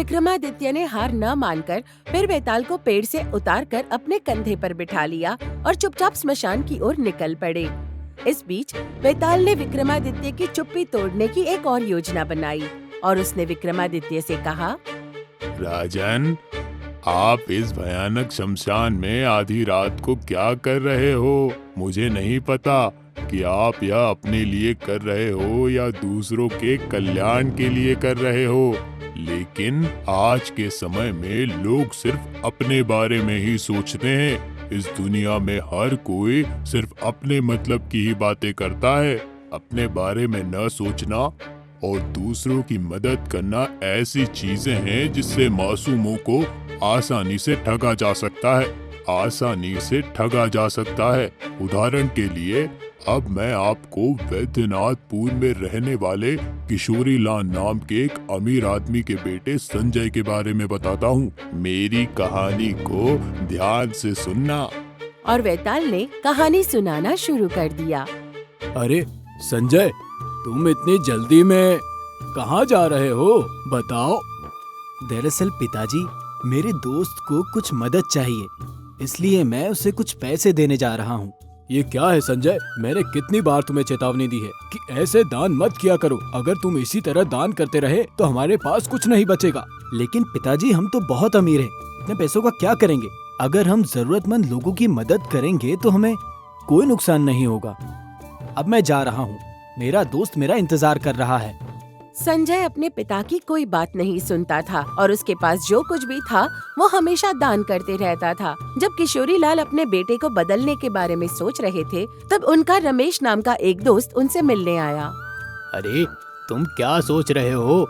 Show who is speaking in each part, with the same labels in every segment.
Speaker 1: विक्रमादित्य ने हार न मानकर फिर वेताल को पेड़ से उतारकर अपने कंधे पर बिठा लिया और चुपचाप स्मशान की ओर निकल पड़े। इस बीच वेताल ने विक्रमादित्य की चुप्पी तोड़ने की एक और योजना बनाई और उसने विक्रमादित्य से कहा,
Speaker 2: राजन, आप इस भयानक शमशान में आधी रात को क्या कर रहे हो? मुझे नहीं पता कि आप यह अपने लिए कर रहे हो या दूसरों के कल्याण के लिए कर रहे हो, लेकिन आज के समय में लोग सिर्फ अपने बारे में ही सोचते हैं। इस दुनिया में हर कोई सिर्फ अपने मतलब की ही बातें करता है। अपने बारे में न सोचना और दूसरों की मदद करना ऐसी चीजें हैं जिससे मासूमों को आसानी से ठगा जा सकता है। उदाहरण के लिए अब मैं आपको वैद्यनाथपुर में रहने वाले किशोरी लाल नाम के एक अमीर आदमी के बेटे संजय के बारे में बताता हूँ। मेरी कहानी को ध्यान से सुनना।
Speaker 1: और वेताल ने कहानी सुनाना शुरू कर दिया।
Speaker 3: अरे संजय, तुम इतनी जल्दी में कहाँ जा रहे हो, बताओ।
Speaker 4: दरअसल पिताजी, मेरे दोस्त को कुछ मदद चाहिए, इसलिए मैं उसे कुछ पैसे देने जा रहा हूँ।
Speaker 3: ये क्या है संजय, मैंने कितनी बार तुम्हें चेतावनी दी है कि ऐसे दान मत किया करो। अगर तुम इसी तरह दान करते रहे तो हमारे पास कुछ नहीं बचेगा।
Speaker 4: लेकिन पिताजी, हम तो बहुत अमीर हैं, इतने पैसों का क्या करेंगे? अगर हम जरूरतमंद लोगों की मदद करेंगे तो हमें कोई नुकसान नहीं होगा। अब मैं जा रहा हूँ, मेरा दोस्त मेरा इंतजार कर रहा है।
Speaker 1: संजय अपने पिता की कोई बात नहीं सुनता था और उसके पास जो कुछ भी था वो हमेशा दान करते रहता था। जब किशोरी लाल अपने बेटे को बदलने के बारे में सोच रहे थे, तब उनका रमेश नाम का एक दोस्त उनसे मिलने आया।
Speaker 5: अरे, तुम क्या सोच रहे हो?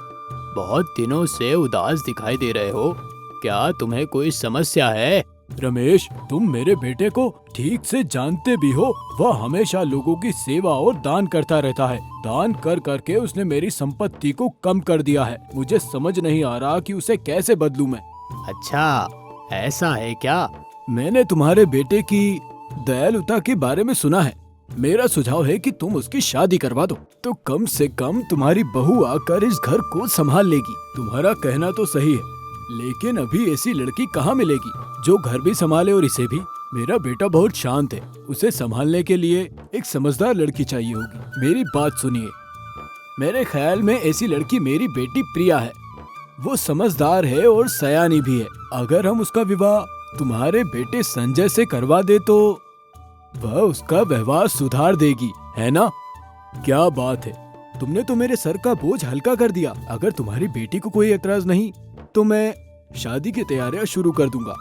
Speaker 5: बहुत दिनों से उदास दिखाई दे रहे हो। क्या तुम्हें कोई समस्या है?
Speaker 3: रमेश, तुम मेरे बेटे को ठीक से जानते भी हो। वह हमेशा लोगों की सेवा और दान करता रहता है। दान कर करके उसने मेरी संपत्ति को कम कर दिया है। मुझे समझ नहीं आ रहा कि उसे कैसे बदलूं मैं।
Speaker 5: अच्छा, ऐसा है क्या?
Speaker 3: मैंने तुम्हारे बेटे की दयालुता के बारे में सुना है। मेरा सुझाव है कि तुम उसकी शादी करवा दो, तो कम से कम तुम्हारी बहू आकर इस घर को संभाल लेगी। तुम्हारा कहना तो सही है, लेकिन अभी ऐसी लड़की कहाँ मिलेगी जो घर भी संभाले और इसे भी? मेरा बेटा बहुत शांत है, उसे संभालने के लिए एक समझदार लड़की चाहिए होगी। मेरी बात सुनिए, मेरे ख्याल में ऐसी लड़की मेरी बेटी प्रिया है। वो समझदार है और सयानी भी है। अगर हम उसका विवाह तुम्हारे बेटे संजय से करवा दे तो वह उसका व्यवहार सुधार देगी, है ना? क्या बात है, तुमने तो मेरे सर का बोझ हल्का कर दिया। अगर तुम्हारी बेटी को कोई एतराज नहीं तो मैं शादी की तैयारियां शुरू कर दूंगा।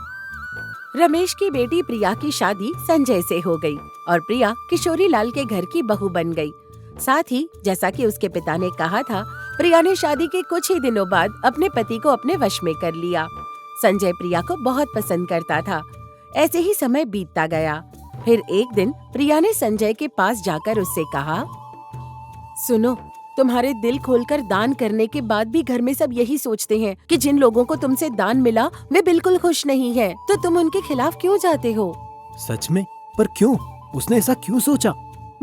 Speaker 1: रमेश की बेटी प्रिया की शादी संजय से हो गई और प्रिया किशोरी लाल के घर की बहू बन गई। साथ ही जैसा कि उसके पिता ने कहा था, प्रिया ने शादी के कुछ ही दिनों बाद अपने पति को अपने वश में कर लिया। संजय प्रिया को बहुत पसंद करता था। ऐसे ही समय बीतता गया। फिर एक दिन प्रिया ने संजय के पास जाकर उससे कहा, सुनो, तुम्हारे दिल खोलकर दान करने के बाद भी घर में सब यही सोचते हैं कि जिन लोगों को तुमसे दान मिला वे बिल्कुल खुश नहीं हैं, तो तुम उनके खिलाफ क्यों जाते हो?
Speaker 4: सच में? पर क्यों? उसने ऐसा क्यों सोचा?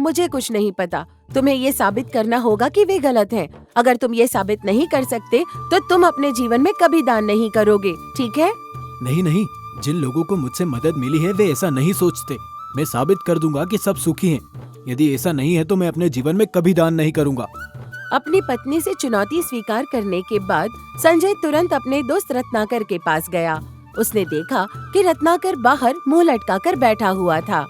Speaker 1: मुझे कुछ नहीं पता। तुम्हें ये साबित करना होगा कि वे गलत हैं। अगर तुम ये साबित नहीं कर सकते तो तुम अपने जीवन में कभी दान नहीं करोगे, ठीक है?
Speaker 4: नहीं नहीं, जिन लोगों को मुझसे मदद मिली है वे ऐसा नहीं सोचते। मैं साबित कर दूंगा कि सब सुखी हैं। यदि ऐसा नहीं है तो मैं अपने जीवन में कभी दान नहीं करूंगा।
Speaker 1: अपनी पत्नी से चुनौती स्वीकार करने के बाद संजय तुरंत अपने दोस्त रत्नाकर के पास गया। उसने देखा कि रत्नाकर बाहर मुंह लटकाकर बैठा हुआ था।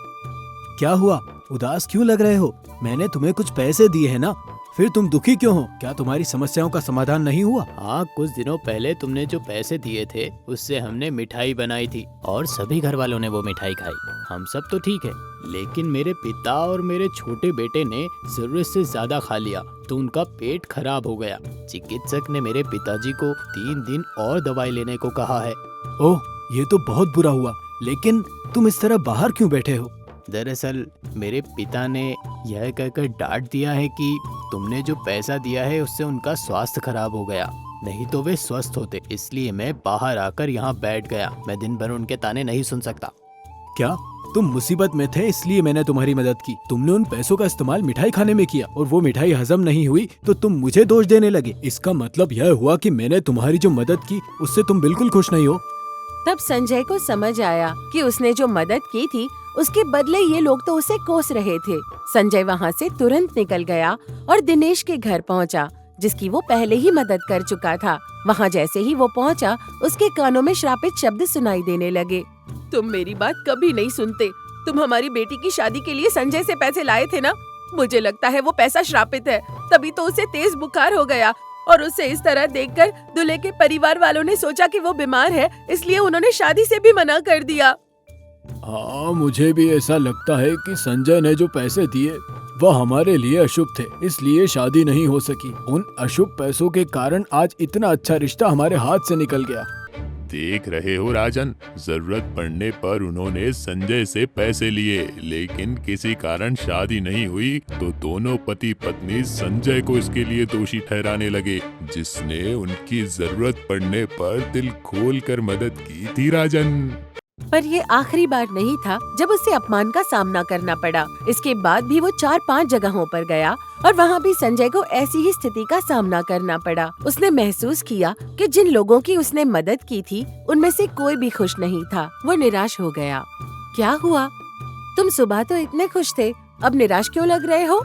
Speaker 4: क्या हुआ? उदास क्यों लग रहे हो? मैंने तुम्हें कुछ पैसे दिए हैं ना, फिर तुम दुखी क्यों हो? क्या तुम्हारी समस्याओं का समाधान नहीं हुआ?
Speaker 5: हाँ, कुछ दिनों पहले तुमने जो पैसे दिए थे उससे हमने मिठाई बनाई थी और सभी घर वालों ने वो मिठाई खाई। हम सब तो ठीक है, लेकिन मेरे पिता और मेरे छोटे बेटे ने जरूरत से ज्यादा खा लिया तो उनका पेट खराब हो गया। चिकित्सक ने मेरे पिताजी को 3 दिन और दवाई लेने को कहा है।
Speaker 4: ओह, ये तो बहुत बुरा हुआ। लेकिन तुम इस तरह बाहर क्यों बैठे हो?
Speaker 5: दरअसल मेरे पिता ने यह कहकर डांट दिया है कि तुमने जो पैसा दिया है उससे उनका स्वास्थ्य खराब हो गया, नहीं तो वे स्वस्थ होते। इसलिए मैं बाहर आकर यहाँ बैठ गया। मैं दिन भर उनके ताने नहीं सुन सकता।
Speaker 4: क्या
Speaker 3: तुम मुसीबत में थे इसलिए मैंने तुम्हारी मदद की। तुमने उन पैसों का इस्तेमाल मिठाई खाने में किया और वो मिठाई हजम नहीं हुई तो तुम मुझे दोष देने लगे। इसका मतलब यह हुआ कि मैंने तुम्हारी जो मदद की उससे तुम बिल्कुल खुश नहीं हो।
Speaker 1: तब संजय को समझ आया कि उसने जो मदद की थी उसके बदले ये लोग तो उसे कोस रहे थे। संजय वहाँ से तुरंत निकल गया और दिनेश के घर पहुँचा, जिसकी वो पहले ही मदद कर चुका था। वहाँ जैसे ही वो पहुँचा, उसके कानों में श्रापित शब्द सुनाई देने लगे। तुम मेरी बात कभी नहीं सुनते। तुम हमारी बेटी की शादी के लिए संजय से पैसे लाए थे ना? मुझे लगता है वो पैसा श्रापित है, तभी तो उसे तेज बुखार हो गया और उसे इस तरह देखकर दूल्हे के परिवार वालों ने सोचा कि वो बीमार है, इसलिए उन्होंने शादी से भी मना कर दिया।
Speaker 3: हाँ, मुझे भी ऐसा लगता है कि संजय ने जो पैसे दिए वह हमारे लिए अशुभ थे, इसलिए शादी नहीं हो सकी। उन अशुभ पैसों के कारण आज इतना अच्छा रिश्ता हमारे हाथ से निकल गया।
Speaker 2: देख रहे हो राजन, जरूरत पड़ने पर उन्होंने संजय से पैसे लिए, लेकिन किसी कारण शादी नहीं हुई तो दोनों पति पत्नी संजय को इसके लिए दोषी ठहराने लगे, जिसने उनकी जरूरत पड़ने पर दिल खोलकर मदद की थी राजन।
Speaker 1: पर ये आखिरी बार नहीं था जब उसे अपमान का सामना करना पड़ा। इसके बाद भी वो 4-5 जगहों पर गया और वहाँ भी संजय को ऐसी ही स्थिति का सामना करना पड़ा। उसने महसूस किया कि जिन लोगों की उसने मदद की थी उनमें से कोई भी खुश नहीं था। वो निराश हो गया। क्या हुआ? तुम सुबह तो इतने खुश थे, अब निराश क्यों लग रहे हो?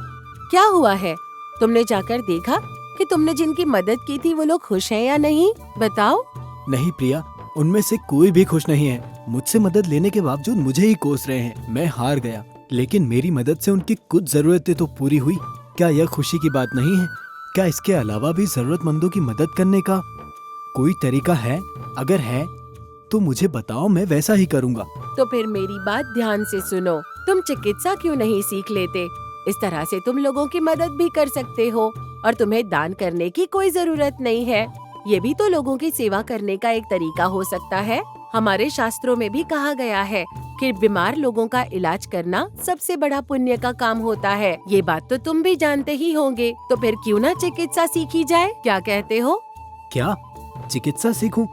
Speaker 1: क्या हुआ है? तुमने जाकर देखा कि तुमने जिनकी मदद की थी वो लोग खुश हैं या नहीं? बताओ।
Speaker 4: नहीं प्रिया, उनमें से कोई भी खुश नहीं है। मुझसे मदद लेने के बावजूद मुझे ही कोस रहे हैं। मैं हार गया, लेकिन मेरी मदद से उनकी कुछ जरूरतें तो पूरी हुई। क्या यह खुशी की बात नहीं है? क्या इसके अलावा भी जरूरतमंदों की मदद करने का कोई तरीका है? अगर है तो मुझे बताओ, मैं वैसा ही करूँगा।
Speaker 1: तो फिर मेरी बात ध्यान से सुनो। तुम चिकित्सा क्यों नहीं सीख लेते? इस तरह से तुम लोगों की मदद भी कर सकते हो और तुम्हें दान करने की कोई जरूरत नहीं है। ये भी तो लोगों की सेवा करने का एक तरीका हो सकता है। हमारे शास्त्रों में भी कहा गया है कि बीमार लोगों का इलाज करना सबसे बड़ा पुण्य का काम होता है। ये बात तो तुम भी जानते ही होंगे, तो फिर क्यों ना चिकित्सा सीखी जाए? क्या कहते हो?
Speaker 4: क्या चिकित्सा सीखूं?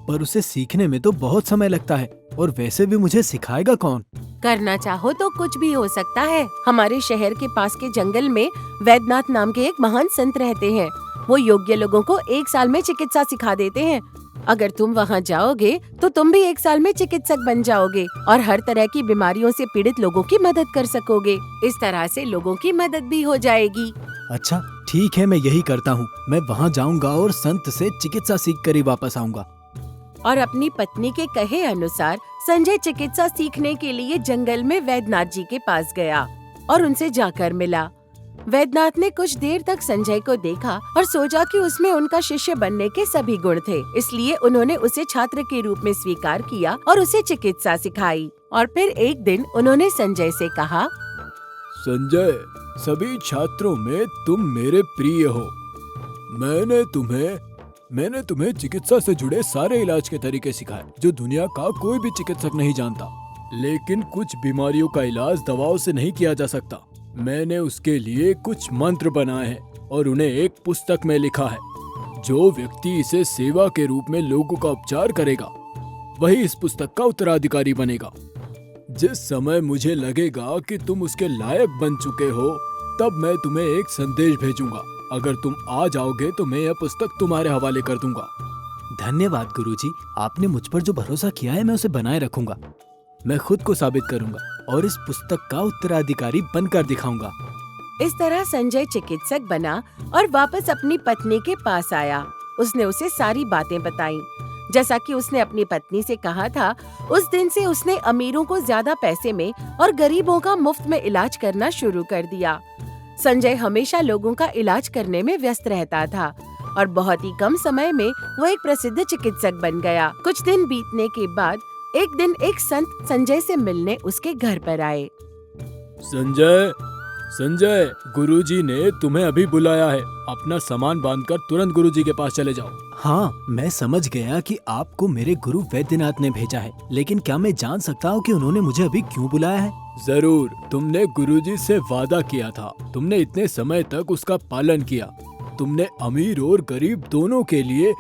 Speaker 4: पर उसे सीखने में तो बहुत समय लगता है, और वैसे भी मुझे सिखाएगा कौन?
Speaker 1: करना चाहो तो कुछ भी हो सकता है। हमारे शहर के पास के जंगल में वैद्यनाथ नाम के एक महान संत रहते हैं। वो योग्य लोगों को 1 साल में चिकित्सा सिखा देते हैं। अगर तुम वहाँ जाओगे तो तुम भी 1 साल में चिकित्सक बन जाओगे और हर तरह की बीमारियों से पीड़ित लोगों की मदद कर सकोगे। इस तरह से लोगों की मदद भी हो जाएगी।
Speaker 4: अच्छा ठीक है, मैं यही करता हूँ। मैं वहाँ जाऊँगा और संत से चिकित्सा सीख कर ही वापस आऊँगा।
Speaker 1: और अपनी पत्नी के कहे अनुसार संजय चिकित्सा सीखने के लिए जंगल में वैद्यनाथ जी के पास गया और उनसे जाकर मिला। वैद्यनाथ ने कुछ देर तक संजय को देखा और सोचा कि उसमें उनका शिष्य बनने के सभी गुण थे, इसलिए उन्होंने उसे छात्र के रूप में स्वीकार किया और उसे चिकित्सा सिखाई। और फिर एक दिन उन्होंने संजय से कहा,
Speaker 3: संजय, सभी छात्रों में तुम मेरे प्रिय हो। मैंने तुम्हें चिकित्सा से जुड़े सारे इलाज के तरीके सिखाए जो दुनिया का कोई भी चिकित्सक नहीं जानता। लेकिन कुछ बीमारियों का इलाज दवाओं से नहीं किया जा सकता। मैंने उसके लिए कुछ मंत्र बनाए हैं और उन्हें एक पुस्तक में लिखा है। जो व्यक्ति इसे सेवा के रूप में लोगों का उपचार करेगा वही इस पुस्तक का उत्तराधिकारी बनेगा। जिस समय मुझे लगेगा कि तुम उसके लायक बन चुके हो, तब मैं तुम्हें एक संदेश भेजूंगा। अगर तुम आ जाओगे तो मैं यह पुस्तक तुम्हारे हवाले कर दूंगा।
Speaker 4: धन्यवाद गुरुजी, आपने मुझ पर जो भरोसा किया है मैं उसे बनाए रखूंगा। मैं खुद को साबित करूंगा और इस पुस्तक का उत्तराधिकारी बनकर दिखाऊंगा।
Speaker 1: इस तरह संजय चिकित्सक बना और वापस अपनी पत्नी के पास आया। उसने उसे सारी बातें बताईं। जैसा कि उसने अपनी पत्नी से कहा था, उस दिन से उसने अमीरों को ज्यादा पैसे में और गरीबों का मुफ्त में इलाज करना शुरू कर दिया। संजय हमेशा लोगों का इलाज करने में व्यस्त रहता था और बहुत ही कम समय में वो एक प्रसिद्ध चिकित्सक बन गया। कुछ दिन बीतने के बाद एक दिन एक संत संजय से मिलने उसके घर पर आए।
Speaker 3: संजय, गुरुजी ने तुम्हें अभी बुलाया है। अपना सामान बांधकर तुरंत गुरुजी के पास चले जाओ।
Speaker 4: हाँ, मैं समझ गया कि आपको मेरे गुरु वैद्यनाथ ने भेजा है, लेकिन क्या मैं जान सकता हूँ कि उन्होंने मुझे अभी क्यों बुलाया है?
Speaker 3: जरूर, तुमने गुरुजी से वादा किया था। तुमने इतने समय तक उसका पालन किया। तुमने अमीर और गरीब दोनों के लिए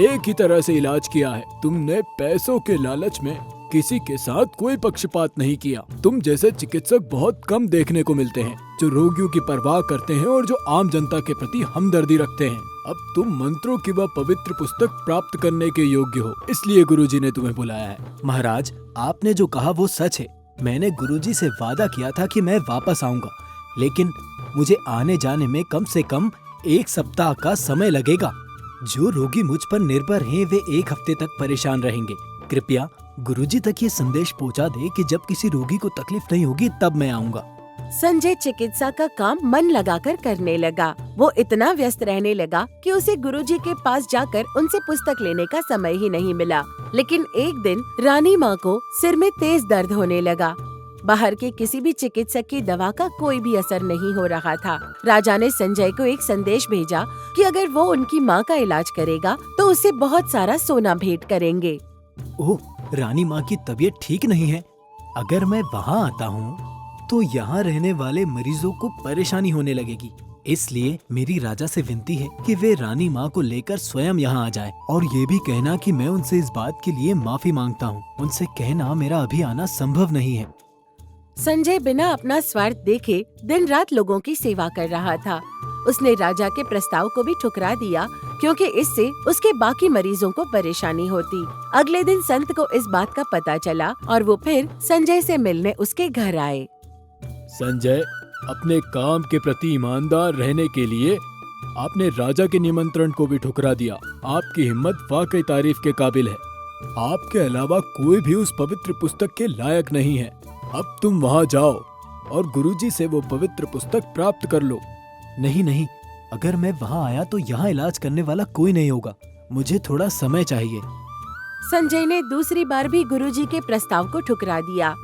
Speaker 3: एक ही तरह से इलाज किया है। तुमने पैसों के लालच में किसी के साथ कोई पक्षपात नहीं किया। तुम जैसे चिकित्सक बहुत कम देखने को मिलते हैं, जो रोगियों की परवाह करते हैं और जो आम जनता के प्रति हमदर्दी रखते हैं। अब तुम मंत्रों की वह पवित्र पुस्तक प्राप्त करने के योग्य हो, इसलिए गुरुजी ने तुम्हें बुलाया है।
Speaker 4: महाराज, आपने जो कहा वो सच है। मैंने गुरुजी से वादा किया था कि मैं वापस आऊंगा, लेकिन मुझे आने जाने में कम से कम 1 सप्ताह का समय लगेगा। जो रोगी मुझ पर निर्भर हैं, वे 1 हफ्ते तक परेशान रहेंगे। कृपया गुरुजी तक ये संदेश पहुंचा दे कि जब किसी रोगी को तकलीफ नहीं होगी तब मैं आऊंगा।
Speaker 1: संजय चिकित्सा का काम मन लगाकर करने लगा। वो इतना व्यस्त रहने लगा कि उसे गुरुजी के पास जाकर उनसे पुस्तक लेने का समय ही नहीं मिला। लेकिन एक दिन रानी माँ को सिर में तेज दर्द होने लगा। बाहर के किसी भी चिकित्सक की दवा का कोई भी असर नहीं हो रहा था। राजा ने संजय को एक संदेश भेजा कि अगर वो उनकी माँ का इलाज करेगा तो उसे बहुत सारा सोना भेंट करेंगे।
Speaker 4: ओह, रानी माँ की तबीयत ठीक नहीं है। अगर मैं वहाँ आता हूँ तो यहाँ रहने वाले मरीजों को परेशानी होने लगेगी। इसलिए मेरी राजा से विनती है कि वे रानी माँ को लेकर स्वयं यहाँ आ जाए, और ये भी कहना कि मैं उनसे इस बात के लिए माफी मांगता हूँ। उनसे कहना मेरा अभी आना संभव नहीं है।
Speaker 1: संजय बिना अपना स्वार्थ देखे दिन रात लोगों की सेवा कर रहा था। उसने राजा के प्रस्ताव को भी ठुकरा दिया, क्योंकि इससे उसके बाकी मरीजों को परेशानी होती। अगले दिन संत को इस बात का पता चला और वो फिर संजय से मिलने उसके घर आए।
Speaker 3: संजय, अपने काम के प्रति ईमानदार रहने के लिए आपने राजा के निमंत्रण को भी ठुकरा दिया। आपकी हिम्मत वाकई तारीफ के काबिल है। आपके अलावा कोई भी उस पवित्र पुस्तक के लायक नहीं है। अब तुम वहाँ जाओ और गुरुजी से वो पवित्र पुस्तक प्राप्त कर लो।
Speaker 4: नहीं नहीं, अगर मैं वहाँ आया तो यहाँ इलाज करने वाला कोई नहीं होगा। मुझे थोड़ा समय चाहिए।
Speaker 1: संजय ने दूसरी बार भी गुरुजी के प्रस्ताव को ठुकरा दिया।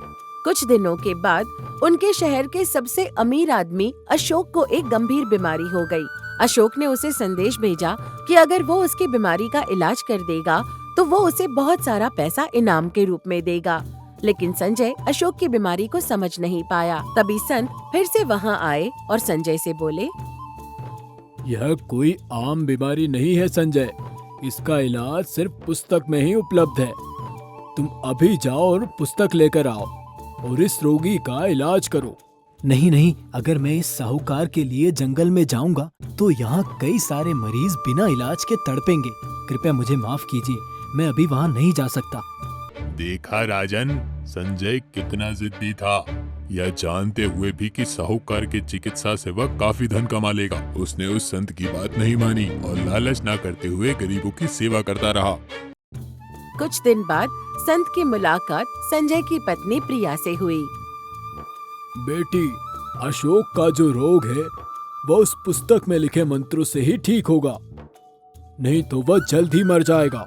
Speaker 1: कुछ दिनों के बाद उनके शहर के सबसे अमीर आदमी अशोक को एक गंभीर बीमारी हो गई। अशोक ने उसे संदेश भेजा कि अगर वो उसकी बीमारी का इलाज कर देगा तो वो उसे बहुत सारा पैसा इनाम के रूप में देगा। लेकिन संजय अशोक की बीमारी को समझ नहीं पाया। तभी संत फिर से वहाँ आए और संजय से बोले,
Speaker 3: यह कोई आम बीमारी नहीं है संजय, इसका इलाज सिर्फ पुस्तक में ही उपलब्ध है। तुम अभी जाओ और पुस्तक लेकर आओ और इस रोगी का इलाज करो।
Speaker 4: नहीं नहीं, अगर मैं इस साहूकार के लिए जंगल में जाऊंगा तो यहाँ कई सारे मरीज बिना इलाज के तड़पेंगे। कृपया मुझे माफ कीजिए, मैं अभी वहाँ नहीं जा सकता।
Speaker 2: देखा राजन, संजय कितना जिद्दी था। यह जानते हुए भी कि साहूकार के चिकित्सा से वह काफी धन कमा लेगा, उसने उस संत की बात नहीं मानी और लालच ना करते हुए गरीबों की सेवा करता रहा।
Speaker 1: कुछ दिन बाद संत की मुलाकात संजय की पत्नी प्रिया से हुई।
Speaker 3: बेटी, अशोक का जो रोग है वह उस पुस्तक में लिखे मंत्रों से ही ठीक होगा, नहीं तो वह जल्द ही मर जाएगा।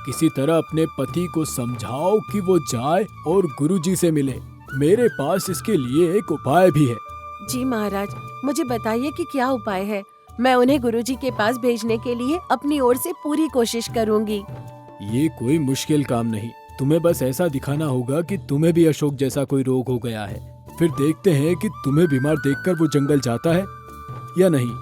Speaker 3: किसी तरह अपने पति को समझाओ कि वो जाए और गुरुजी से मिले। मेरे पास इसके लिए एक उपाय भी है।
Speaker 1: जी महाराज, मुझे बताइए कि क्या उपाय है। मैं उन्हें गुरुजी के पास भेजने के लिए अपनी ओर से पूरी कोशिश करूंगी।
Speaker 3: ये कोई मुश्किल काम नहीं, तुम्हें बस ऐसा दिखाना होगा कि तुम्हें भी अशोक जैसा कोई रोग हो गया है। फिर देखते हैं कि तुम्हें बीमार देखकर वो जंगल जाता है या नहीं।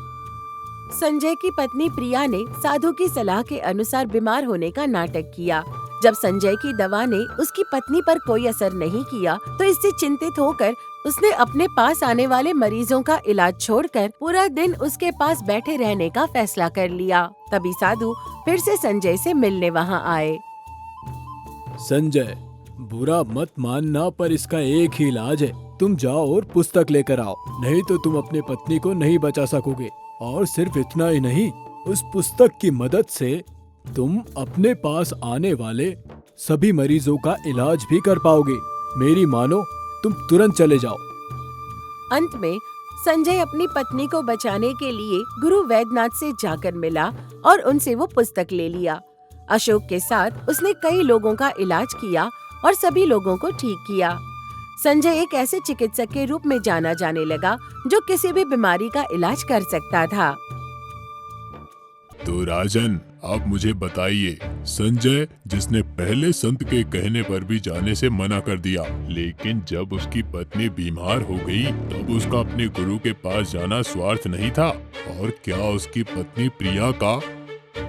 Speaker 1: संजय की पत्नी प्रिया ने साधु की सलाह के अनुसार बीमार होने का नाटक किया। जब संजय की दवा ने उसकी पत्नी पर कोई असर नहीं किया तो इससे चिंतित होकर उसने अपने पास आने वाले मरीजों का इलाज छोड़कर पूरा दिन उसके पास बैठे रहने का फैसला कर लिया। तभी साधु फिर से संजय से मिलने वहाँ आए।
Speaker 3: संजय, बुरा मत मानना, पर इसका एक ही इलाज है। तुम जाओ और पुस्तक लेकर आओ, नहीं तो तुम अपनी पत्नी को नहीं बचा सकोगे। और सिर्फ इतना ही नहीं, उस पुस्तक की मदद से तुम अपने पास आने वाले सभी मरीजों का इलाज भी कर पाओगे। मेरी मानो, तुम तुरंत चले जाओ।
Speaker 1: अंत में संजय अपनी पत्नी को बचाने के लिए गुरु वैद्यनाथ से जाकर मिला और उनसे वो पुस्तक ले लिया। अशोक के साथ उसने कई लोगों का इलाज किया और सभी लोगों को ठीक किया। संजय एक ऐसे चिकित्सक के रूप में जाना जाने लगा जो किसी भी बीमारी का इलाज कर सकता था।
Speaker 2: तो राजन, आप मुझे बताइए, संजय जिसने पहले संत के कहने पर भी जाने से मना कर दिया, लेकिन जब उसकी पत्नी बीमार हो गई तब उसका अपने गुरु के पास जाना स्वार्थ नहीं था? और क्या उसकी पत्नी प्रिया का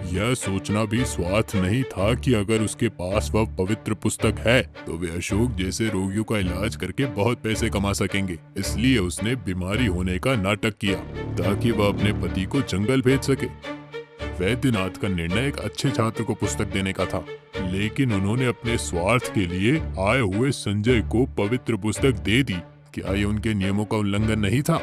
Speaker 2: यह सोचना भी स्वार्थ नहीं था कि अगर उसके पास वह पवित्र पुस्तक है तो वे अशोक जैसे रोगियों का इलाज करके बहुत पैसे कमा सकेंगे। इसलिए उसने बीमारी होने का नाटक किया ताकि वह अपने पति को जंगल भेज सके। वैद्यनाथ का निर्णय एक अच्छे छात्र को पुस्तक देने का था, लेकिन उन्होंने अपने स्वार्थ के लिए आए हुए संजय को पवित्र पुस्तक दे दी। क्या ये उनके नियमों का उल्लंघन नहीं था?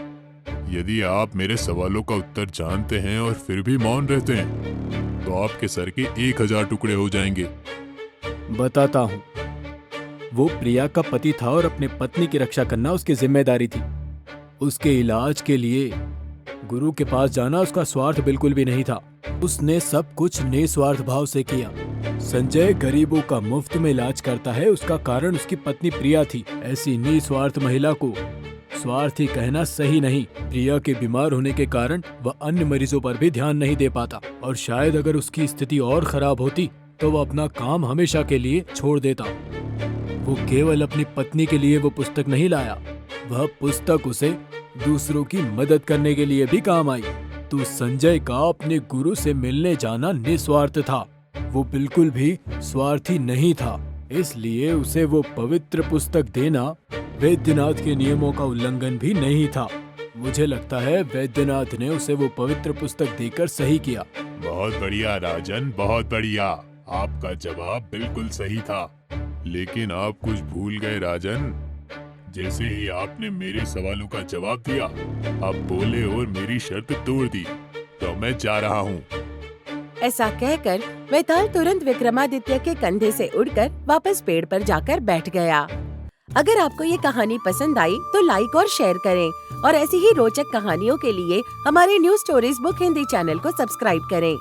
Speaker 2: यदि आप मेरे सवालों का उत्तर जानते हैं और फिर भी मौन रहते हैं तो आपके सर के 1000 टुकड़े हो जाएंगे।
Speaker 4: बताता हूँ। वो प्रिया का पति था और अपने पत्नी की रक्षा करना उसकी जिम्मेदारी थी। उसके इलाज के लिए गुरु के पास जाना उसका स्वार्थ बिल्कुल भी नहीं था। उसने सब कुछ निस्वार्थ भाव से किया। संजय गरीबों का मुफ्त में इलाज करता है, उसका कारण उसकी पत्नी प्रिया थी। ऐसी निस्वार्थ महिला को स्वार्थी कहना सही नहीं। प्रिया के बीमार होने के कारण वह अन्य मरीजों पर भी ध्यान नहीं दे पाता और शायद अगर उसकी स्थिति और खराब होती तो वह अपना काम हमेशा के लिए छोड़ देता। वो केवल अपनी पत्नी के लिए वो पुस्तक नहीं लाया, वह पुस्तक उसे दूसरों की मदद करने के लिए भी काम आई। तो संजय का अपने गुरु से मिलने जाना निस्वार्थ था, वो बिल्कुल भी स्वार्थी नहीं था। इसलिए उसे वो पवित्र पुस्तक देना वैद्यनाथ के नियमों का उल्लंघन भी नहीं था। मुझे लगता है वैद्यनाथ ने उसे वो पवित्र पुस्तक देकर सही किया।
Speaker 2: बहुत बढ़िया राजन, बहुत बढ़िया। आपका जवाब बिल्कुल सही था, लेकिन आप कुछ भूल गए राजन। जैसे ही आपने मेरे सवालों का जवाब दिया, आप बोले और मेरी शर्त तोड़ दी। तो मैं जा रहा हूँ।
Speaker 1: ऐसा कहकर वैताल तुरंत विक्रमादित्य के कंधे से उड़कर वापस पेड़ पर जाकर बैठ गया। अगर आपको ये कहानी पसंद आई तो लाइक और शेयर करें और ऐसी ही रोचक कहानियों के लिए हमारे new stories book Hindi channel को सब्सक्राइब करें।